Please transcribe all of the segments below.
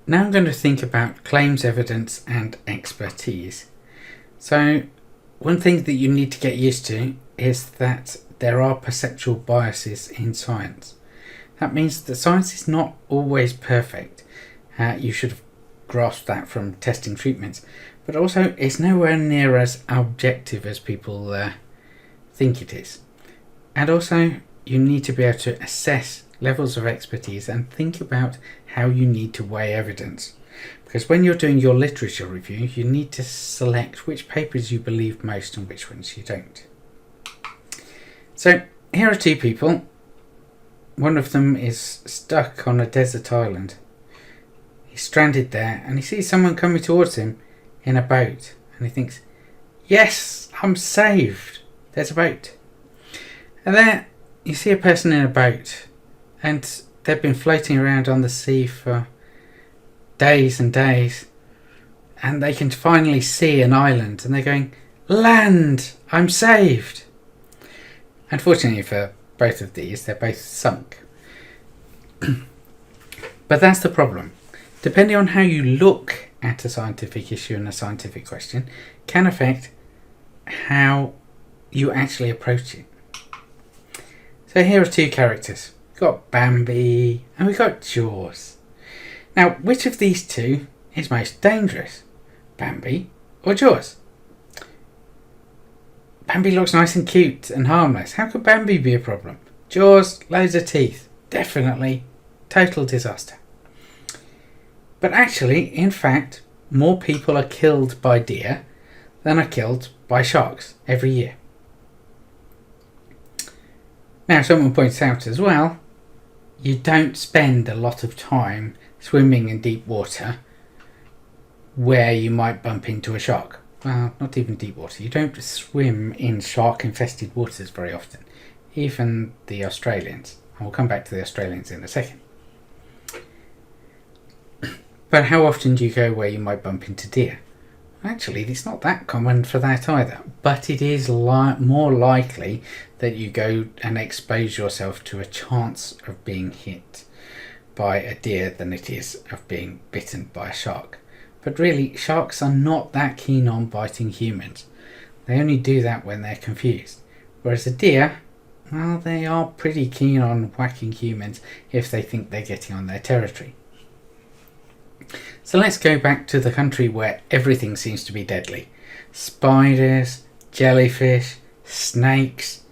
now I'm going to think about claims evidence and expertise. So one thing that you need to get used to is that there are perceptual biases in science. That means that science is not always perfect. You should have grasped that from testing treatments. But also, it's nowhere near as objective as people think it is. And also, you need to be able to assess levels of expertise and think about how you need to weigh evidence. Because when you're doing your literature review, you need to select which papers you believe most and which ones you don't. So, here are two people. One of them is stuck on a desert island. He's stranded there and he sees someone coming towards him in a boat. And he thinks, yes, I'm saved. There's a boat. And then you see a person in a boat and they've been floating around on the sea for days and days. And they can finally see an island and they're going, land, I'm saved. Unfortunately for both of these, they're both sunk. But that's the problem. Depending on how you look at a scientific issue and a scientific question can affect how you actually approach it. So here are two characters. We've got Bambi and we've got Jaws. Now, which of these two is most dangerous? Bambi or Jaws? Bambi looks nice and cute and harmless. How could Bambi be a problem? Jaws, loads of teeth. Definitely total disaster. But actually, in fact, more people are killed by deer than are killed by sharks every year. Now, someone points out as well, you don't spend a lot of time swimming in deep water where you might bump into a shark. Well, not even deep water. You don't swim in shark-infested waters very often. Even the Australians. And we'll come back to the Australians in a second. But how often do you go where you might bump into deer? Actually, it's not that common for that either. But it is more likely that you go and expose yourself to a chance of being hit by a deer than it is of being bitten by a shark. But really, sharks are not that keen on biting humans. They only do that when they're confused. Whereas a deer, well, they are pretty keen on whacking humans if they think they're getting on their territory. So let's go back to the country where everything seems to be deadly. Spiders, jellyfish, snakes,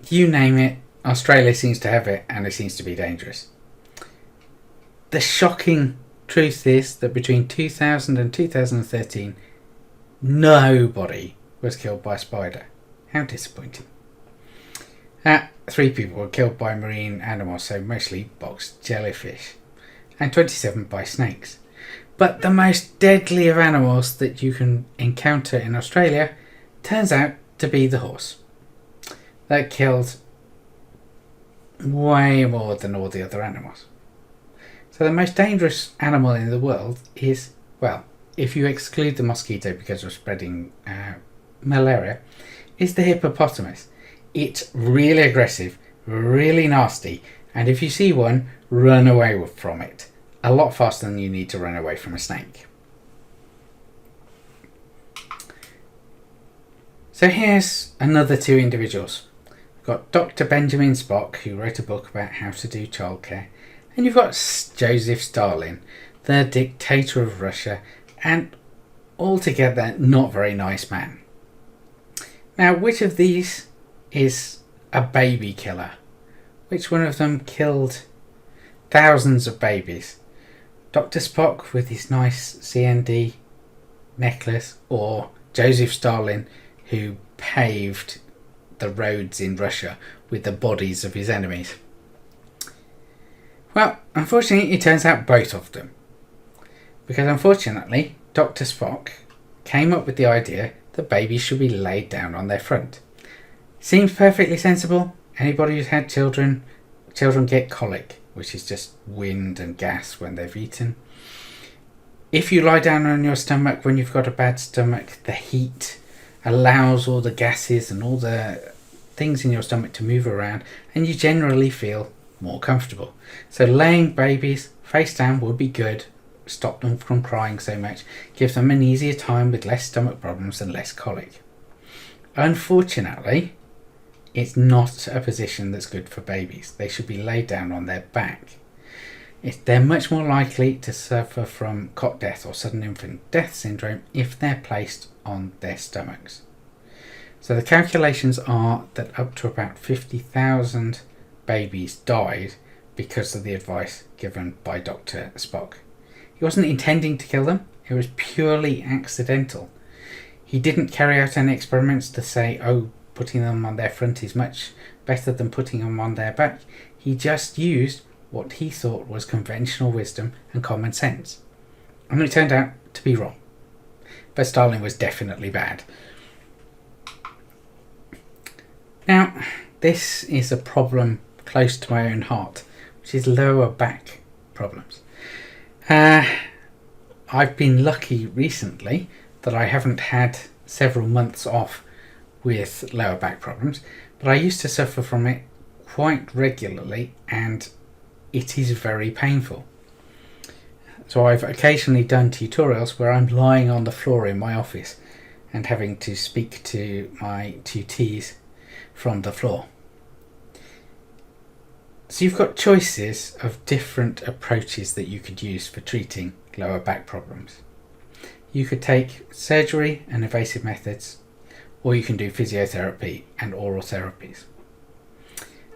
you name it, Australia seems to have it and it seems to be dangerous. The shocking truth is that between 2000 and 2013, nobody was killed by a spider. How disappointing. 3 people were killed by marine animals, so mostly box jellyfish, and 27 by snakes. But the most deadly of animals that you can encounter in Australia turns out to be the horse. That killed way more than all the other animals. So the most dangerous animal in the world is, well, if you exclude the mosquito because of spreading malaria, is the hippopotamus. It's really aggressive, really nasty, and if you see one, run away from it. A lot faster than you need to run away from a snake. So here's another 2 individuals. We've got Dr. Benjamin Spock, who wrote a book about how to do childcare, and you've got Joseph Stalin, the dictator of Russia, and altogether not very nice man. Now, which of these is a baby killer? Which one of them killed thousands of babies? Dr. Spock with his nice CND necklace, or Joseph Stalin, who paved the roads in Russia with the bodies of his enemies? Well, unfortunately, it turns out both of them. Because unfortunately, Dr. Spock came up with the idea that babies should be laid down on their front. Seems perfectly sensible. Anybody who's had children get colic, which is just wind and gas when they've eaten. If you lie down on your stomach when you've got a bad stomach, the heat allows all the gases and all the things in your stomach to move around, and you generally feel more comfortable. So laying babies face down would be good stop them from crying so much, give them an easier time with less stomach problems and less colic. Unfortunately, it's not a position that's good for babies. They should be laid down on their back. They're much more likely to suffer from cot death or sudden infant death syndrome if they're placed on their stomachs. So the calculations are that up to about 50,000 babies died because of the advice given by Dr. Spock. He wasn't intending to kill them, it was purely accidental. He didn't carry out any experiments to say, oh, putting them on their front is much better than putting them on their back. He just used what he thought was conventional wisdom and common sense. And it turned out to be wrong. But Stalin was definitely bad. Now, this is a problem close to my own heart, which is lower back problems. I've been lucky recently that I haven't had several months off with lower back problems, but I used to suffer from it quite regularly and it is very painful. So I've occasionally done tutorials where I'm lying on the floor in my office and having to speak to my tutees from the floor. So you've got choices of different approaches that you could use for treating lower back problems. You could take surgery and invasive methods, or you can do physiotherapy and oral therapies.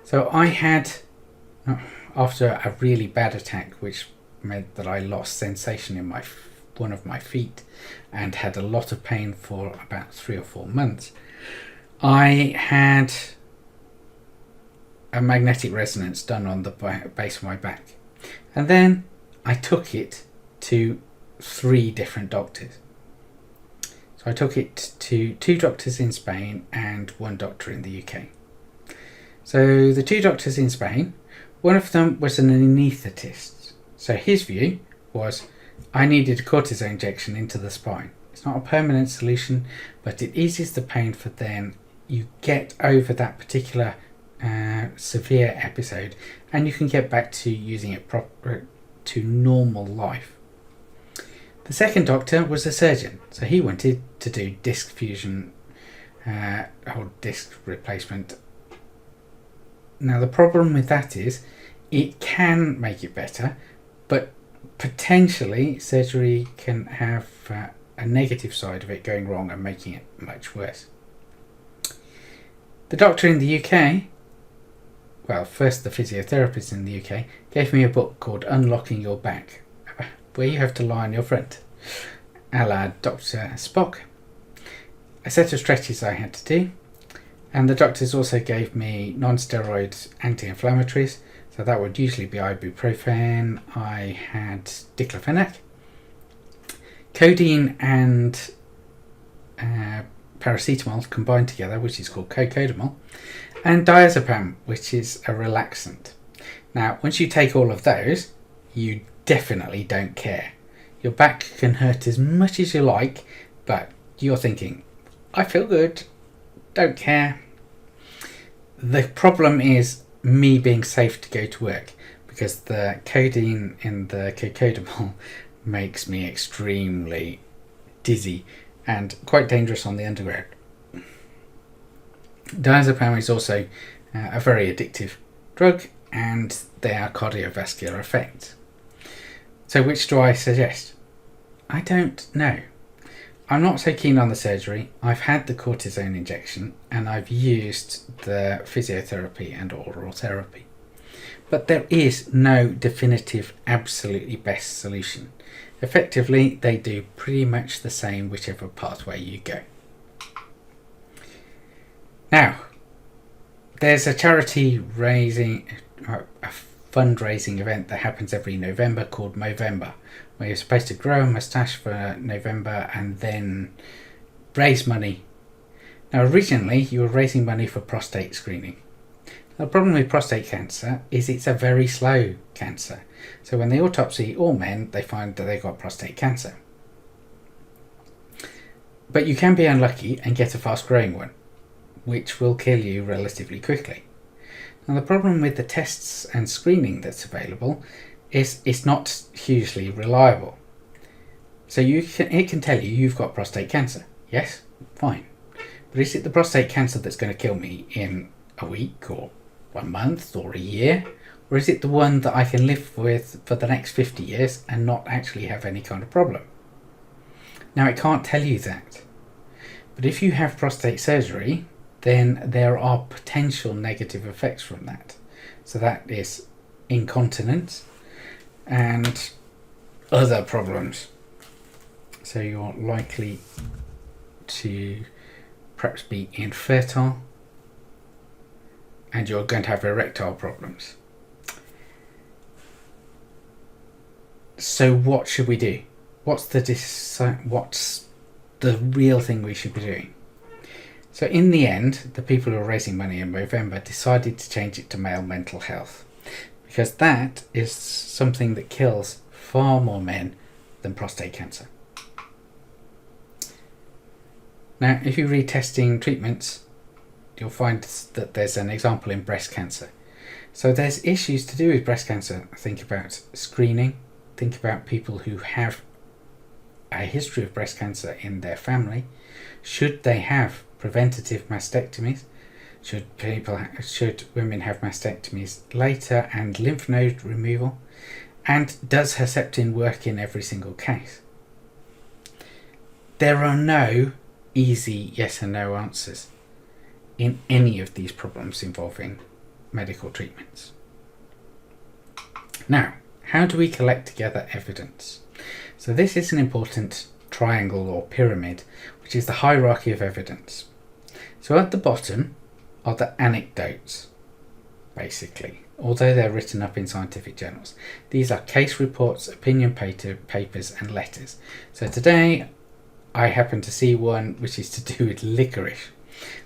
So I had, after a really bad attack, which meant that I lost sensation in one of my feet and had a lot of pain for about 3 or 4 months, I had a magnetic resonance done on the base of my back. And then I took it to 3 different doctors. So I took it to 2 doctors in Spain and 1 doctor in the UK. So the 2 doctors in Spain, one of them was an anaesthetist. So his view was I needed a cortisone injection into the spine. It's not a permanent solution, but it eases the pain for then you get over that particular severe episode and you can get back to using it to normal life. The second doctor was a surgeon, so he wanted to do disc fusion or disc replacement. Now the problem with that is it can make it better, but potentially surgery can have a negative side of it going wrong and making it much worse. The doctor in the UK, well, first the physiotherapist in the UK, gave me a book called Unlocking Your Back, where you have to lie on your front, a la Dr. Spock. A set of stretches I had to do, and the doctors also gave me non-steroid anti-inflammatories, so that would usually be ibuprofen. I had diclofenac, codeine and paracetamol combined together, which is called cocodamol, and diazepam, which is a relaxant. Now, once you take all of those, you definitely don't care. Your back can hurt as much as you like, but you're thinking, I feel good, don't care. The problem is me being safe to go to work, because the codeine in the cocodamol makes me extremely dizzy and quite dangerous on the underground. Diazepam is also a very addictive drug, and there are cardiovascular effects. So which do I suggest? I don't know. I'm not so keen on the surgery. I've had the cortisone injection and I've used the physiotherapy and oral therapy. But there is no definitive, absolutely best solution. Effectively, they do pretty much the same whichever pathway you go. Now, there's a charity a fundraising event that happens every November called Movember, where you're supposed to grow a moustache for November and then raise money. Now, originally you were raising money for prostate screening. The problem with prostate cancer is it's a very slow cancer. So when they autopsy all men, they find that they've got prostate cancer. But you can be unlucky and get a fast growing one, which will kill you relatively quickly. Now the problem with the tests and screening that's available is it's not hugely reliable. So it can tell you you've got prostate cancer. Yes, fine. But is it the prostate cancer that's going to kill me in a week or 1 month or a year? Or is it the one that I can live with for the next 50 years and not actually have any kind of problem? Now, it can't tell you that. But if you have prostate surgery, then there are potential negative effects from that. So that is incontinence and other problems. So you're likely to perhaps be infertile, and you're going to have erectile problems. So what should we do? What's the real thing we should be doing? So in the end, the people who are raising money in Movember decided to change it to male mental health, because that is something that kills far more men than prostate cancer. Now, if you read testing treatments, you'll find that there's an example in breast cancer. So there's issues to do with breast cancer. Think about screening. Think about people who have a history of breast cancer in their family. Should they have preventative mastectomies? Should women have mastectomies later, and lymph node removal? And does Herceptin work in every single case? There are no easy yes and no answers in any of these problems involving medical treatments. Now, how do we collect together evidence? So this is an important triangle or pyramid, which is the hierarchy of evidence. So at the bottom are the anecdotes, basically, although they're written up in scientific journals. These are case reports, opinion papers, and letters. So today I happen to see one which is to do with licorice.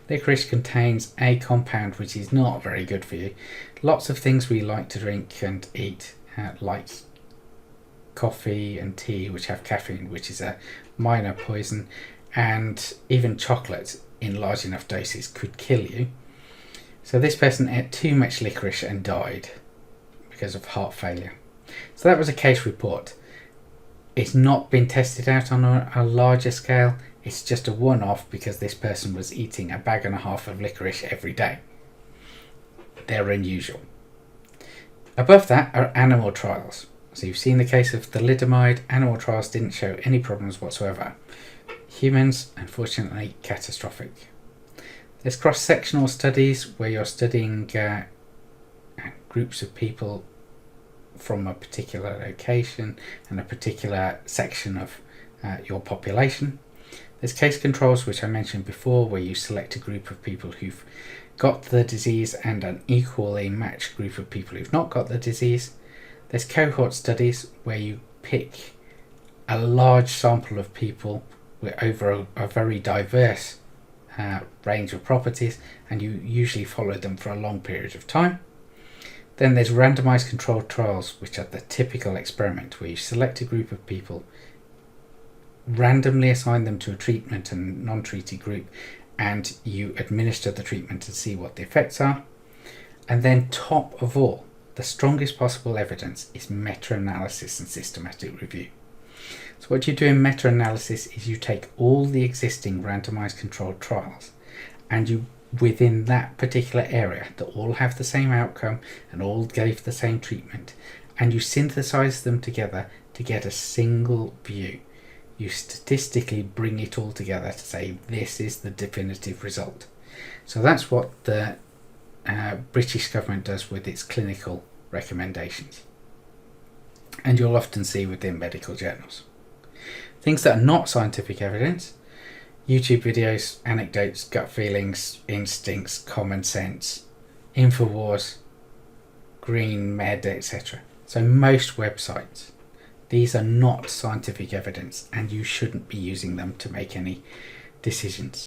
Licorice contains a compound which is not very good for you. Lots of things we like to drink and eat, like coffee and tea, which have caffeine, which is a minor poison, and even chocolate in large enough doses could kill you. So this person ate too much licorice and died because of heart failure. So that was a case report. It's not been tested out on a larger scale. It's just a one-off because this person was eating a bag and a half of licorice every day. They're unusual. Above that are animal trials. So you've seen the case of thalidomide. Animal trials didn't show any problems whatsoever. Humans, unfortunately, catastrophic. There's cross-sectional studies where you're studying groups of people from a particular location and a particular section of your population. There's case controls, which I mentioned before, where you select a group of people who've got the disease and an equally matched group of people who've not got the disease. There's cohort studies where you pick a large sample of people over a very diverse range of properties, and you usually follow them for a long period of time. Then there's randomized controlled trials, which are the typical experiment where you select a group of people, randomly assign them to a treatment and non-treated group, and you administer the treatment to see what the effects are. And then top of all, the strongest possible evidence is meta-analysis and systematic review. So what you do in meta-analysis is you take all the existing randomized controlled trials, and you, within that particular area that all have the same outcome and all gave the same treatment, and you synthesize them together to get a single view. You statistically bring it all together to say this is the definitive result. So that's what the British government does with its clinical recommendations, and you'll often see within medical journals. Things that are not scientific evidence: YouTube videos, anecdotes, gut feelings, instincts, common sense, Infowars, Green Med, etc. So most websites, these are not scientific evidence, and you shouldn't be using them to make any decisions.